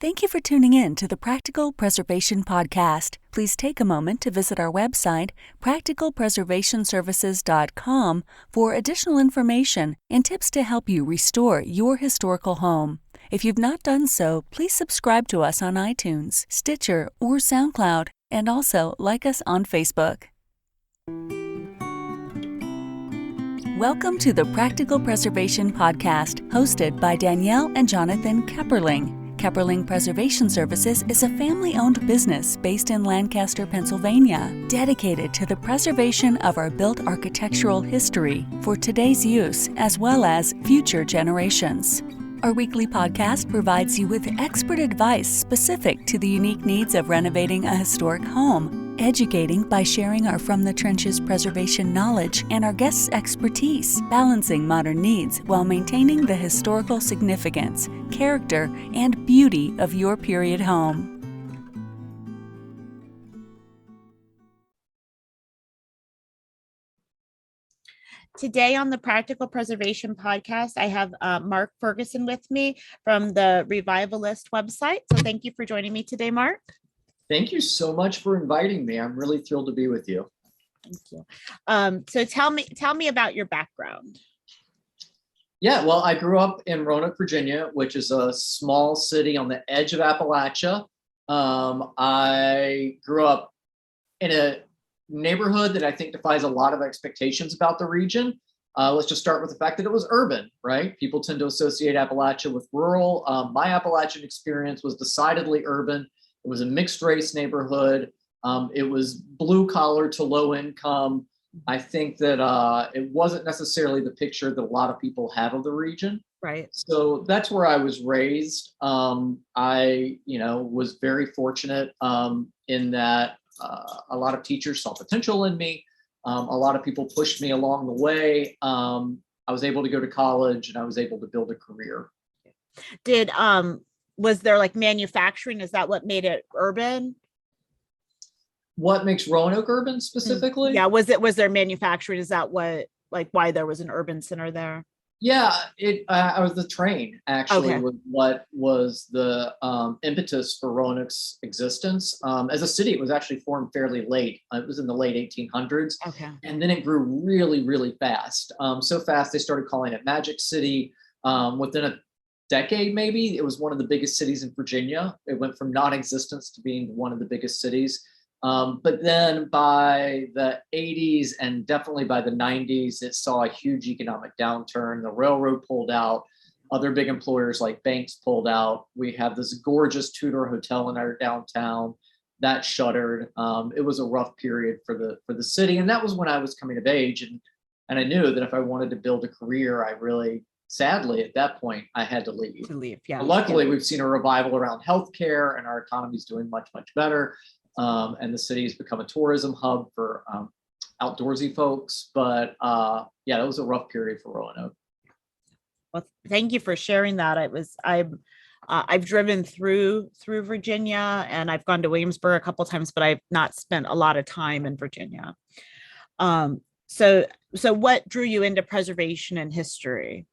Thank you for tuning in to the Practical Preservation Podcast. Please take a moment to visit our website, practicalpreservationservices.com, for additional information and tips to help you restore your historical home. If you've not done so, please subscribe to us on iTunes, Stitcher, or SoundCloud, and also like us on Facebook. Welcome to the Practical Preservation Podcast, hosted by Danielle and Jonathan Kepperling. Kepperling Preservation Services is a family-owned business based in Lancaster, Pennsylvania, dedicated to the preservation of our built architectural history for today's use as well as future generations. Our weekly podcast provides you with expert advice specific to the unique needs of renovating a historic home, educating by sharing our From the Trenches preservation knowledge and our guests' expertise, balancing modern needs while maintaining the historical significance, character, and beauty of your period home. Today on the Practical Preservation Podcast, I have Mark Ferguson with me from the Revivalist website. So thank you for joining me today, Mark. Thank you so much for inviting me. I'm really thrilled to be with you. Thank you. So tell me about your background. Yeah, well, I grew up in Roanoke, Virginia, which is a small city on the edge of Appalachia. I grew up in a neighborhood that I think defies a lot of expectations about the region. Let's just start with the fact that it was urban, right? People tend to associate Appalachia with rural. My Appalachian experience was decidedly urban. It was a mixed race neighborhood. It was blue collar to low income. I think that it wasn't necessarily the picture that a lot of people have of the region. Right. So that's where I was raised. I, was very fortunate in that a lot of teachers saw potential in me. A lot of people pushed me along the way. I was able to go to college and I was able to build a career. Was there like manufacturing? Is that what made it urban? What makes Roanoke urban specifically? Yeah. Was there manufacturing? Is that why there was an urban center there? Yeah, I was the train actually. Okay. Was what was the impetus for Roanoke's existence. As a city, it was actually formed fairly late. It was in the late 1800s. Okay. And then it grew really, really fast. So fast they started calling it Magic City. Within a decade, maybe, it was one of the biggest cities in Virginia. It went from non-existence to being one of the biggest cities. But then by the 80s and definitely by the 90s, it saw a huge economic downturn. The railroad pulled out. Other big employers like banks pulled out. We have this gorgeous Tudor hotel in our downtown that shuttered. It was a rough period for the city. And that was when I was coming of age. And I knew that if I wanted to build a career, sadly, at that point, I had to leave. Yeah. But luckily, we've seen a revival around healthcare and our economy is doing much, much better. And the city has become a tourism hub for outdoorsy folks. But that was a rough period for Roanoke. Well, thank you for sharing that. I've driven through Virginia and I've gone to Williamsburg a couple of times, but I've not spent a lot of time in Virginia. So what drew you into preservation and history?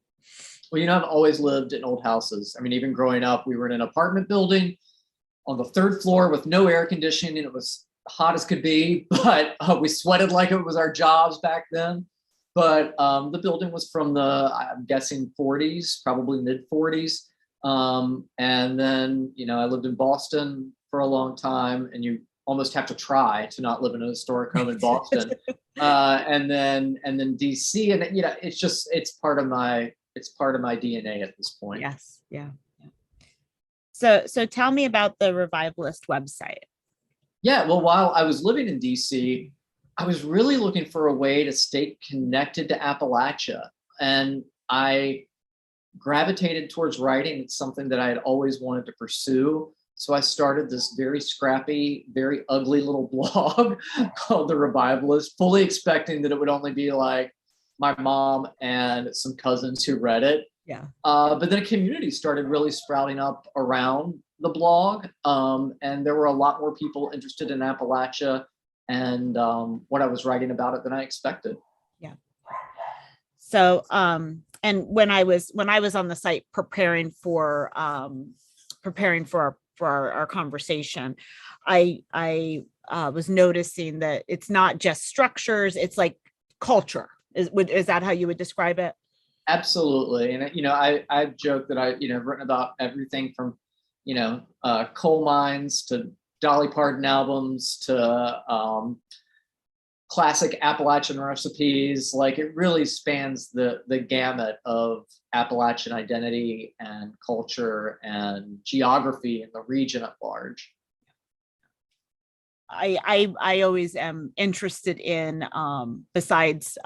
Well, I've always lived in old houses. I mean, even growing up, we were in an apartment building on the third floor with no air conditioning, and it was hot as could be, but we sweated like it was our jobs back then. But the building was from I'm guessing 40s, probably mid 40s. And then, I lived in Boston for a long time, and you almost have to try to not live in a historic home in Boston. And then DC, and it's part of my DNA at this point. Yes. Yeah. So tell me about the Revivalist website. Yeah, well, while I was living in DC, I was really looking for a way to stay connected to Appalachia. And I gravitated towards writing. It's something that I had always wanted to pursue. So I started this very scrappy, very ugly little blog called The Revivalist, fully expecting that it would only be like my mom and some cousins who read it. Yeah. But then a community started really sprouting up around the blog. And there were a lot more people interested in Appalachia and what I was writing about it than I expected. Yeah. So, and when I was on the site preparing for preparing for our conversation, I was noticing that it's not just structures, it's like culture. Is that how you would describe it? Absolutely. And, I've joked that I've written about everything from, coal mines to Dolly Parton albums to classic Appalachian recipes. Like, it really spans the gamut of Appalachian identity and culture and geography in the region at large. I always am interested in, besides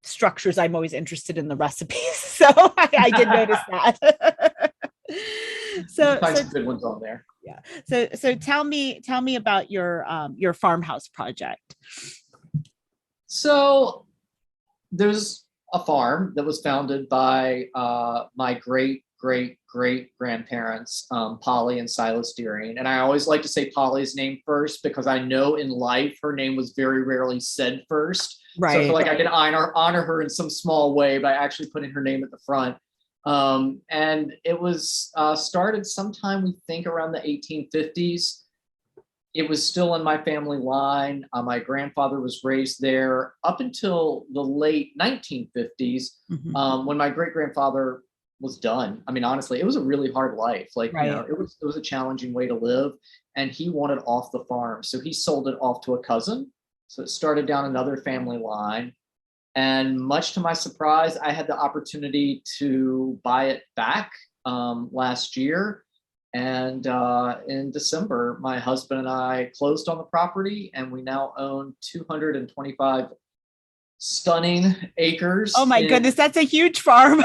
structures, I'm always interested in the recipes. So I did notice that. So find some good ones on there. Yeah. So tell me about your farmhouse project. So there's a farm that was founded by my great grandparents, Polly and Silas Deering. And I always like to say Polly's name first, because I know in life her name was very rarely said first. Right. So I feel like I can honor her in some small way by actually putting her name at the front. And it was started sometime, we think, around the 1850s. It was still in my family line. My grandfather was raised there up until the late 1950s, when my great grandfather was done. I mean, honestly, it was a really hard life. Like, right. It was a challenging way to live, and he wanted off the farm. So he sold it off to a cousin. So it started down another family line. And much to my surprise, I had the opportunity to buy it back last year. And in December, my husband and I closed on the property, and we now own 225 stunning acres. Oh my goodness, that's a huge farm.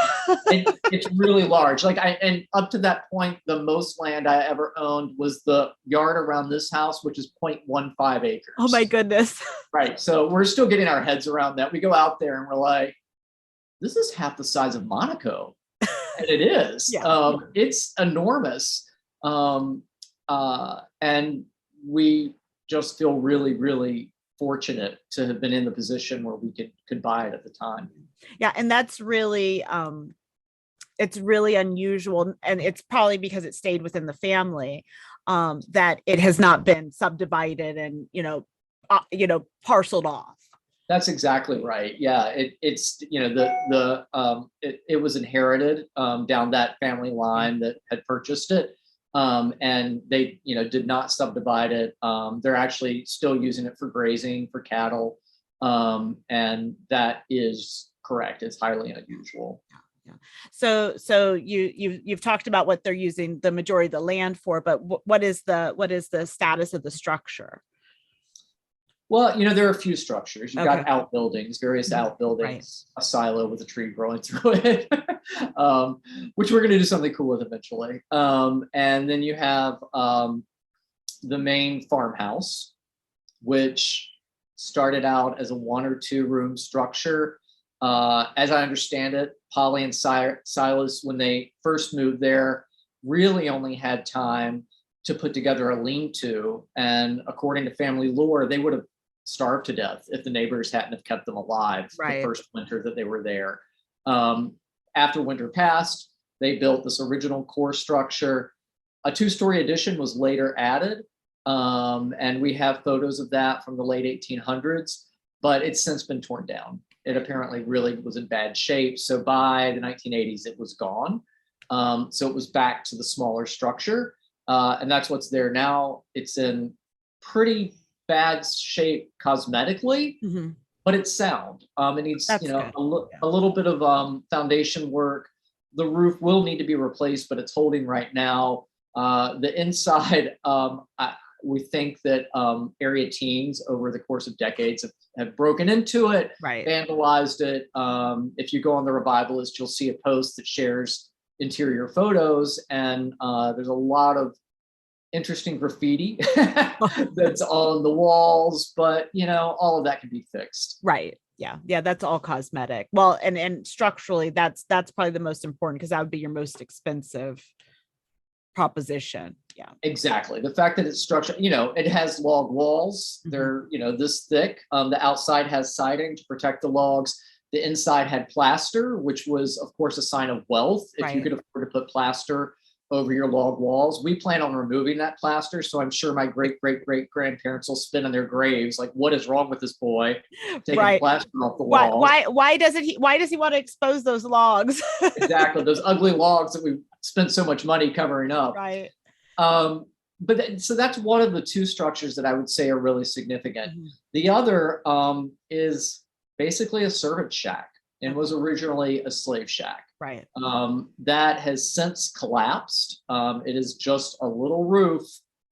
It's really large. And up to that point, the most land I ever owned was the yard around this house, which is 0.15 acres. Oh my goodness. Right. So we're still getting our heads around that. We go out there and we're like, this is half the size of Monaco. And it is. Yeah. It's enormous. And we just feel really, really fortunate to have been in the position where we could buy it at the time. Yeah. And that's really, it's really unusual. And it's probably because it stayed within the family, that it has not been subdivided and, parceled off. That's exactly right. Yeah. It's, it was inherited, down that family line that had purchased it. And they, did not subdivide it. They're actually still using it for grazing for cattle. And that is correct. It's highly unusual. Yeah. So you've talked about what they're using the majority of the land for, but what is the status of the structure? Well, there are a few structures. You've got outbuildings, various outbuildings, right. A silo with a tree growing through it, which we're going to do something cool with eventually. And then you have the main farmhouse, which started out as a 1 or 2 room structure. As I understand it, Polly and Silas, when they first moved there, really only had time to put together a lean-to. And according to family lore, they would have starved to death if the neighbors hadn't have kept them alive the first winter that they were there. After winter passed, they built this original core structure. A 2-story addition was later added, and we have photos of that from the late 1800s, but it's since been torn down. It apparently really was in bad shape. So by the 1980s, it was gone. So it was back to the smaller structure, and that's what's there now. It's in pretty bad shape cosmetically, but it's sound. It needs, a little bit of foundation work. The roof will need to be replaced, but it's holding right now. The inside, we think that area teens over the course of decades have broken into it, vandalized it. If you go on the Revivalist, you'll see a post that shares interior photos, and there's a lot of interesting graffiti that's on the walls, but all of that can be fixed. Right. Yeah. That's all cosmetic. Well, and structurally, that's probably the most important, because that would be your most expensive proposition. Yeah, exactly. The fact that it's structured, it has log walls. They're, this thick. The outside has siding to protect the logs. The inside had plaster, which was, of course, a sign of wealth. If you could afford to put plaster over your log walls. We plan on removing that plaster. So I'm sure my great-great-great-grandparents will spin on their graves like, what is wrong with this boy? Taking Right. plaster off the walls. Why does he want to expose those logs? Exactly. Those ugly logs that we spent so much money covering up. Right. So that's one of the two structures that I would say are really significant. Mhm. The other is basically a servant shack and was originally a slave shack. Right. That has since collapsed. It is just a little roof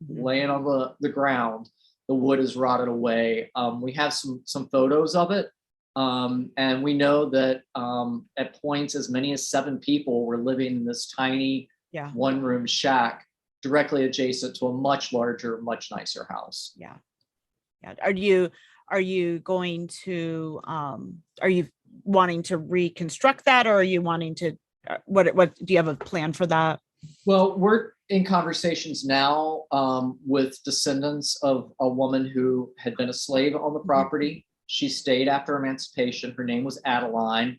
laying on the ground. The wood is rotted away. We have some photos of it. And we know that at points as many as 7 people were living in this tiny one-room shack directly adjacent to a much larger, much nicer house. Yeah. Are you going to are you wanting to reconstruct that, or are you wanting to what do you have a plan for that? Well, we're in conversations now with descendants of a woman who had been a slave on the property. She stayed after emancipation. Her name was Adeline.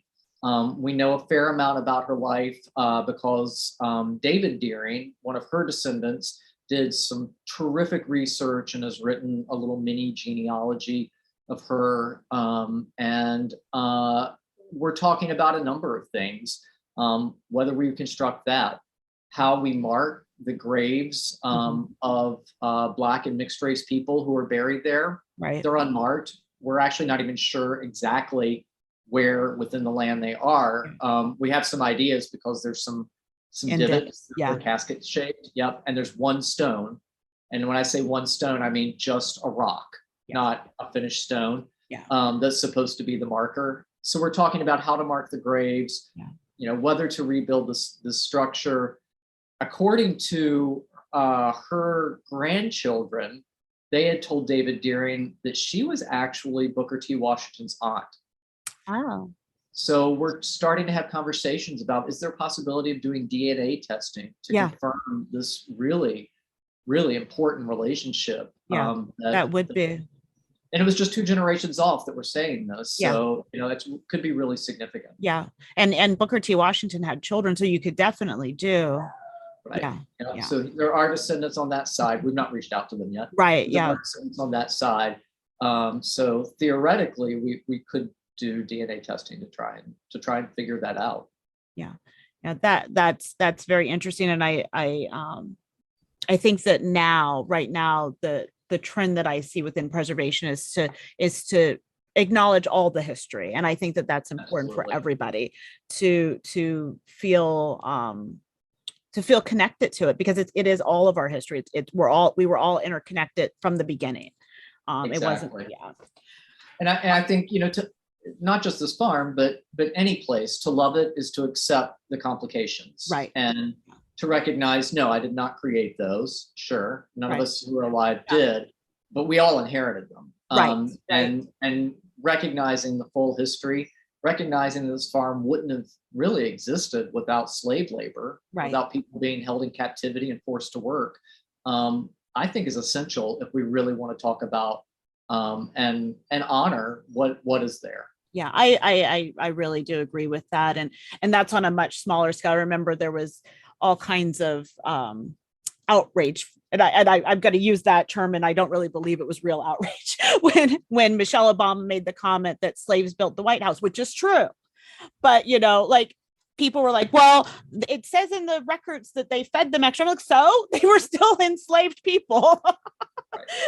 We know a fair amount about her life because David Deering, one of her descendants, did some terrific research and has written a little mini genealogy of her. And we're talking about a number of things, whether we reconstruct that, how we mark the graves of Black and mixed race people who are buried there. Right. They're unmarked. We're actually not even sure exactly where within the land they are. We have some ideas because there's some divots, they're casket shaped. Yep. And there's one stone. And when I say one stone, I mean just a rock, not a finished stone. That's supposed to be the marker. So we're talking about how to mark the graves, whether to rebuild this structure. According to her grandchildren, they had told David Deering that she was actually Booker T. Washington's aunt. Oh. So we're starting to have conversations about, is there a possibility of doing DNA testing to confirm this really, really important relationship? That would be. And it was just 2 generations off that were saying this. So, it could be really significant. Yeah. And Booker T. Washington had children, so you could definitely do. Right. So there are descendants on that side. We've not reached out to them yet. Right. There are descendants on that side. So theoretically, we could do DNA testing to try and figure that out. Yeah. That's very interesting. And I think that right now, the trend that I see within preservation is to acknowledge all the history. And I think that that's important for everybody to feel connected to it, because it is all of our history. We were all interconnected from the beginning. It wasn't. And I think, to not just this farm, but any place, to love it is to accept the complications. Right. And to recognize, no, I did not create those. Sure. None of us who are alive did, but we all inherited them. And recognizing the full history, recognizing that this farm wouldn't have really existed without slave labor, without people being held in captivity and forced to work, I think is essential if we really want to talk about and honor what is there. Yeah, I really do agree with that. And that's on a much smaller scale. I remember there was all kinds of outrage. And I've got to use that term, and I don't really believe it was real outrage when Michelle Obama made the comment that slaves built the White House, which is true. But, people were like, well, it says in the records that they fed them extra. I'm like, so they were still enslaved people.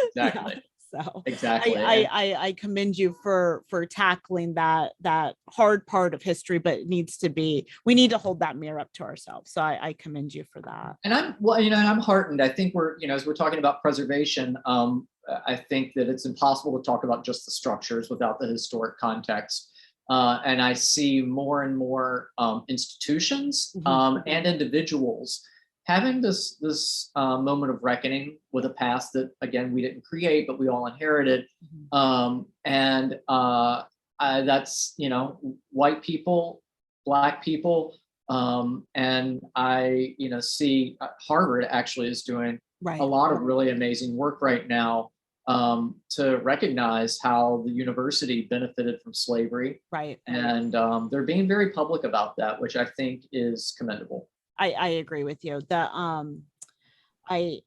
Exactly. So exactly. I commend you for tackling that hard part of history, but we need to hold that mirror up to ourselves. So I commend you for that. And I'm heartened. I think as we're talking about preservation, I think that it's impossible to talk about just the structures without the historic context. And I see more and more institutions and individuals having this moment of reckoning with a past that, again, we didn't create, but we all inherited. And that's, white people, Black people. And I, see Harvard actually is doing a lot of really amazing work right now to recognize how the university benefited from slavery. Right. And they're being very public about that, which I think is commendable. I agree with you. I'm the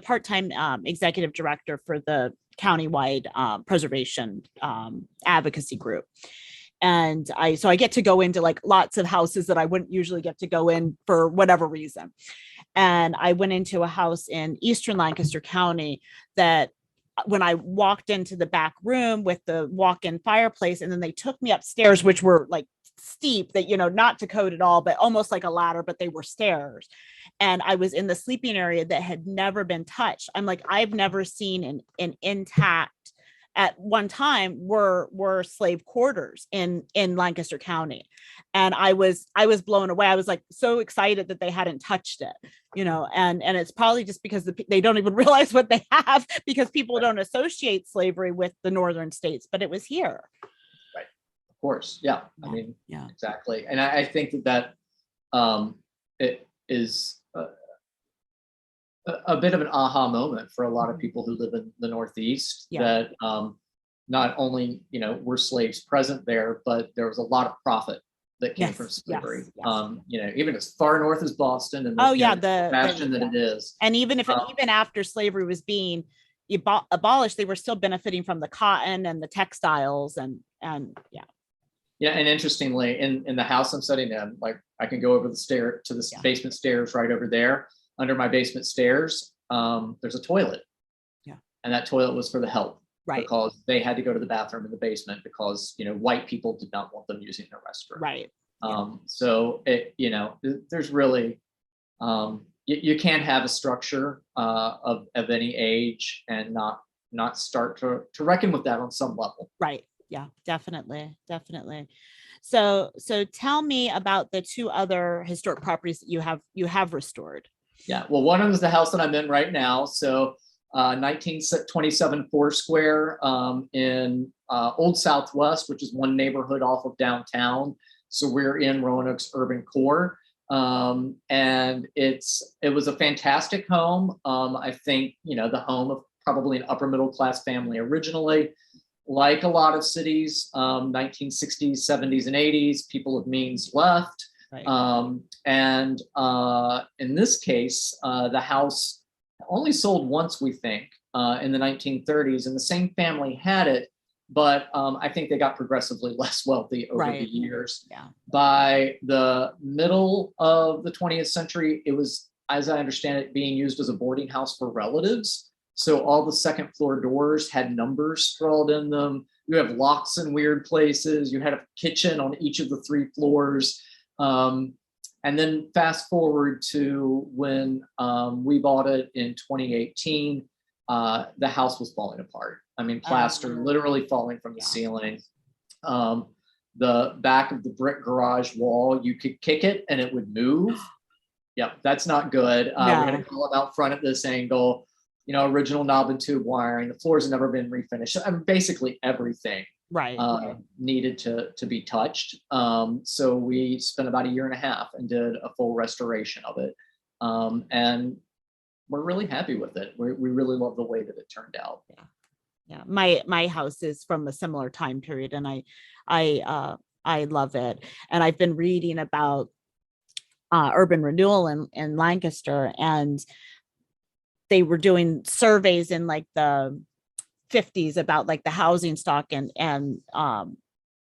part-time executive director for the countywide preservation advocacy group. And I get to go into like lots of houses that I wouldn't usually get to go in for whatever reason. And I went into a house in Eastern Lancaster County that when I walked into the back room with the walk-in fireplace, and then they took me upstairs, which were like steep, that, not to code at all, but almost like a ladder, but they were stairs. And I was in the sleeping area that had never been touched. I'm like, I've never seen an intact, at one time were slave quarters in Lancaster County. And I was blown away. I was like so excited that they hadn't touched it, and it's probably just because they don't even realize what they have, because people don't associate slavery with the northern states, but it was here. Right. Of course. Yeah. I mean, exactly. And I think that it is a bit of an aha moment for a lot of people who live in the Northeast, that not only, were slaves present there, but there was a lot of profit that came from slavery. Even as far north as Boston, and the fashion that it is. And even after slavery was being abolished, they were still benefiting from the cotton and the textiles and. Yeah, and interestingly, in the house I'm sitting in, like I can go over the stair to the basement stairs right over there. Under my basement stairs, there's a toilet. Yeah. And that toilet was for the help. Right. Because they had to go to the bathroom in the basement because, white people did not want them using their restroom. Right. So it, there's really, you can't have a structure of any age and not start to reckon with that on some level. Right. Yeah, definitely. So tell me about the two other historic properties that you have restored. Yeah, well, one of them is the house that I'm in right now. So 1927 Foursquare in Old Southwest, which is one neighborhood off of downtown. So we're in Roanoke's urban core. And it was a fantastic home. I think, the home of probably an upper middle class family originally. Like a lot of cities, 1960s, 70s, and 80s, people of means left. Right. And in this case, the house only sold once, we think, in the 1930s, and the same family had it, but I think they got progressively less wealthy over the years. Yeah. By the middle of the 20th century, it was, as I understand it, being used as a boarding house for relatives. So all the second floor doors had numbers scrawled in them. You have locks in weird places. You had a kitchen on each of the 3 floors. And then fast forward to when we bought it in 2018, the house was falling apart. I mean, plaster literally falling from the ceiling. The back of the brick garage wall, you could kick it and it would move. Yep, that's not good. We're going to call it out front at this angle. Original knob and tube wiring. The floors have never been refinished. I mean, basically everything needed to be touched. So we spent about 1.5 years and did a full restoration of it. And we're really happy with it. We really love the way that it turned out. Yeah. My house is from a similar time period, and I love it. And I've been reading about urban renewal in Lancaster, and they were doing surveys in like the 50s about like the housing stock, and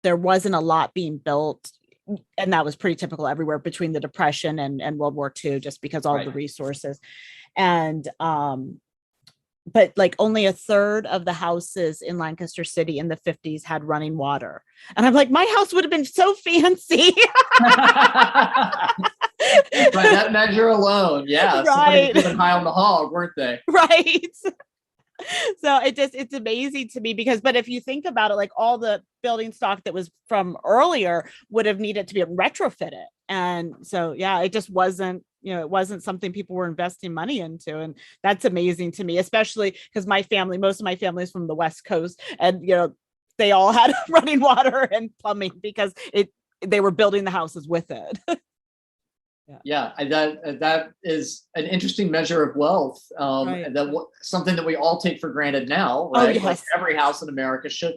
there wasn't a lot being built, and that was pretty typical everywhere between the Depression and World War II, just because all the resources. And but like only 1/3 of the houses in Lancaster City in the 50s had running water, and I'm like, my house would have been so fancy. By that measure alone, somebody was high on the hog, weren't they? Right. So it's amazing to me but if you think about it, like all the building stock that was from earlier would have needed to be retrofitted. And so, it just wasn't, it wasn't something people were investing money into. And that's amazing to me, especially because most of my family is from the West Coast, and, they all had running water and plumbing because they were building the houses with it. Yeah, that is an interesting measure of wealth. And something that we all take for granted now, right? Like every house in America should.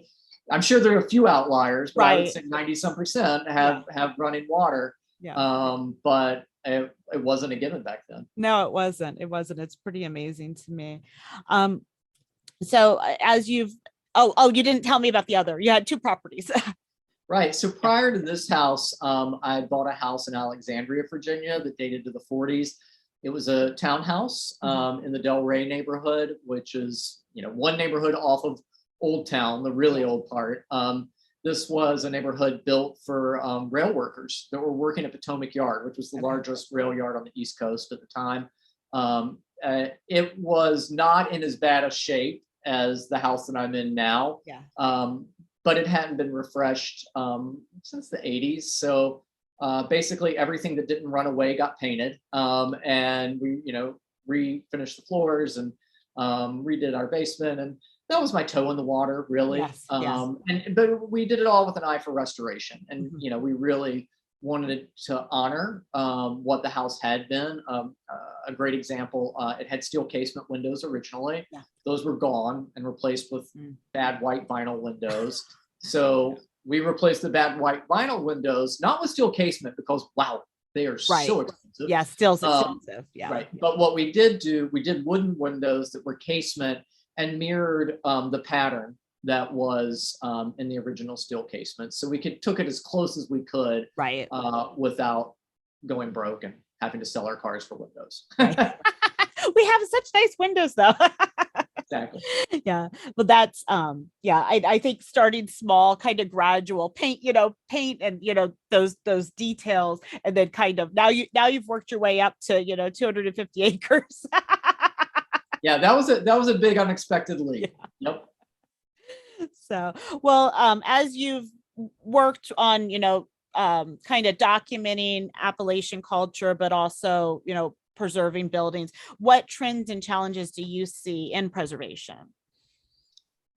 I'm sure there are a few outliers, but I would Right. say 90% have running water. Yeah. But it wasn't a given back then. No, it wasn't. It wasn't. It's pretty amazing to me. So as you've, you didn't tell me about the other. You had two properties. Right. So prior to this house, I bought a house in Alexandria, Virginia that dated to the 40s. It was a townhouse in the Del Rey neighborhood, which is, one neighborhood off of Old Town, the really old part. This was a neighborhood built for rail workers that were working at Potomac Yard, which was the largest rail yard on the East Coast at the time. It was not in as bad a shape as the house that I'm in now. Yeah. But it hadn't been refreshed since the 80s. So basically everything that didn't run away got painted. And we, refinished the floors and redid our basement. And that was my toe in the water, really. Yes. But we did it all with an eye for restoration. And, we really wanted to honor what the house had been. A great example, it had steel casement windows originally. Yeah. Those were gone and replaced with bad white vinyl windows. So we replaced the bad white vinyl windows, not with steel casement, because wow, they are so expensive. Yeah, still expensive. Yeah. Right. But what we did do, we did wooden windows that were casement and mirrored the pattern that was in the original steel casement. So we took it as close as we could, Right. Without going broke and having to sell our cars for windows. Right. We have such nice windows though. Exactly. Yeah. But that's I think starting small, kind of gradual, paint and those details, and then kind of now you've worked your way up to 250 acres. Yeah, that was a big unexpected leap. Yeah. Yep. So, well, as you've worked on, kind of documenting Appalachian culture, but also, preserving buildings, what trends and challenges do you see in preservation?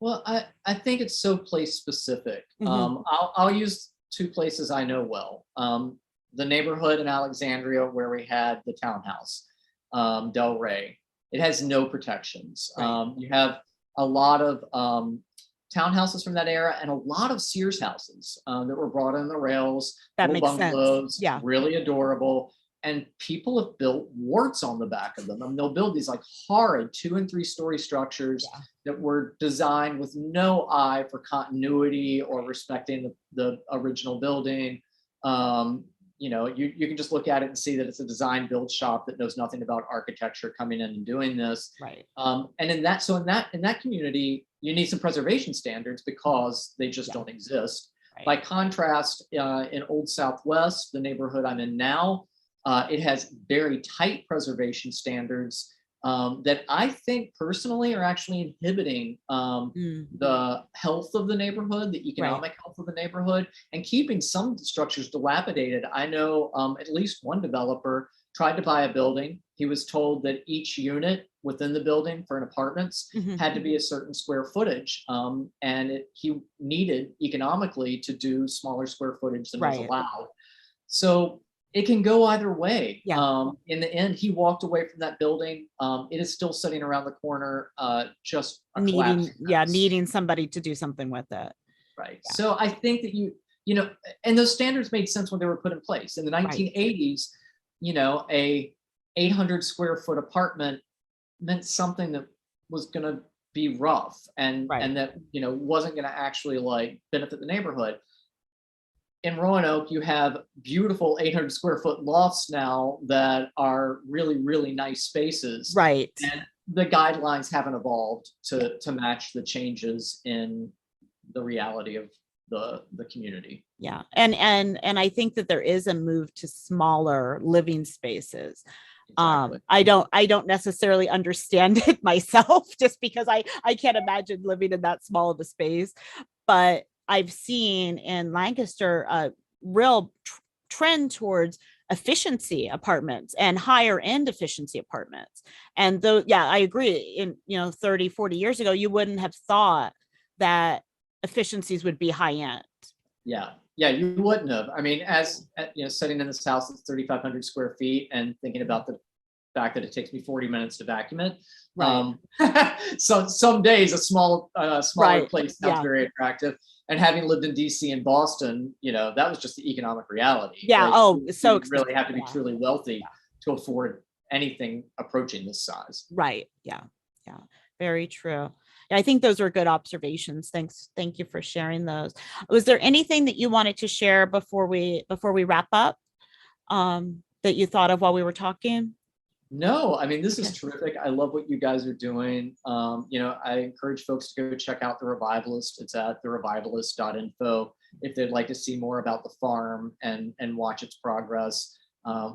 Well, I think it's so place specific. I'll use two places I know well. The neighborhood in Alexandria where we had the townhouse, Del Rey. It has no protections. Right. You have a lot of townhouses from that era and a lot of Sears houses that were brought in the rails. That little makes bungalows, sense. Yeah. Really adorable. And people have built warts on the back of them. I mean, they'll build these like horrid 2- and 3-story structures that were designed with no eye for continuity or respecting the original building. You can just look at it and see that it's a design build shop that knows nothing about architecture coming in and doing this. Right. And in that community, you need some preservation standards because they just don't exist. Right. By contrast, in Old Southwest, the neighborhood I'm in now, it has very tight preservation standards that I think personally are actually inhibiting the health of the neighborhood, the economic health of the neighborhood, and keeping some structures dilapidated. I know at least one developer tried to buy a building. He was told that each unit within the building for an apartments had to be a certain square footage, and he needed economically to do smaller square footage than was allowed. So it can go either way. Yeah. In the end, he walked away from that building. It is still sitting around the corner, just needing somebody to do something with it. Right. Yeah. So I think that and those standards made sense when they were put in place in the 1980s. A 800 square foot apartment meant something that was going to be rough and that wasn't going to actually like benefit the neighborhood. In Roanoke, you have beautiful 800 square foot lofts now that are really, really nice spaces. Right. And the guidelines haven't evolved to match the changes in the reality of the community. Yeah. And I think that there is a move to smaller living spaces. Exactly. I don't necessarily understand it myself just because I can't imagine living in that small of a space, but I've seen in Lancaster a real trend towards efficiency apartments and higher end efficiency apartments. And though, I agree. In 30, 40 years ago, you wouldn't have thought that efficiencies would be high end. Yeah, you wouldn't have. I mean, as sitting in this house that's 3,500 square feet and thinking about the fact that it takes me 40 minutes to vacuum it. Right. So some days a smaller Right. place sounds Yeah. very attractive. And having lived in DC and Boston, that was just the economic reality. Yeah. Like, Oh, it's so you expensive. really have to be Yeah. truly wealthy Yeah. to afford anything approaching this size. Right. Yeah. Yeah. Very true. Yeah, I think those are good observations. Thank you for sharing those. Was there anything that you wanted to share before we wrap up, that you thought of while we were talking? No, I mean, this is Okay. terrific. I love what you guys are doing. I encourage folks to go check out The Revivalist. It's at therevivalist.info if they'd like to see more about the farm and watch its progress.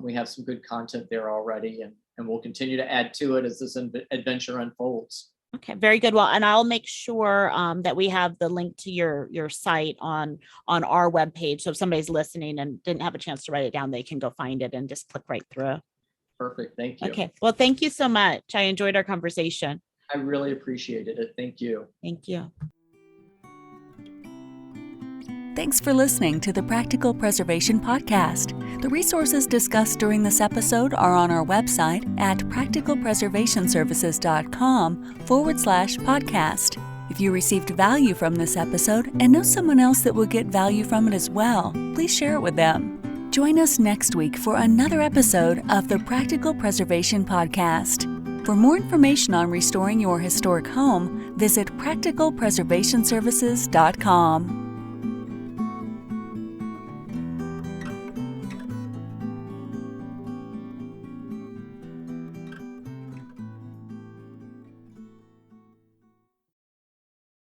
We have some good content there already, and we'll continue to add to it as this adventure unfolds. Okay, very good. Well, and I'll make sure that we have the link to your site on our webpage. So if somebody's listening and didn't have a chance to write it down, they can go find it and just click right through. Perfect. Thank you. Okay. Well, thank you so much. I enjoyed our conversation. I really appreciated it. Thank you. Thank you. Thanks for listening to the Practical Preservation Podcast. The resources discussed during this episode are on our website at practicalpreservationservices.com/podcast. If you received value from this episode and know someone else that will get value from it as well, please share it with them. Join us next week for another episode of the Practical Preservation Podcast. For more information on restoring your historic home, visit practicalpreservationservices.com.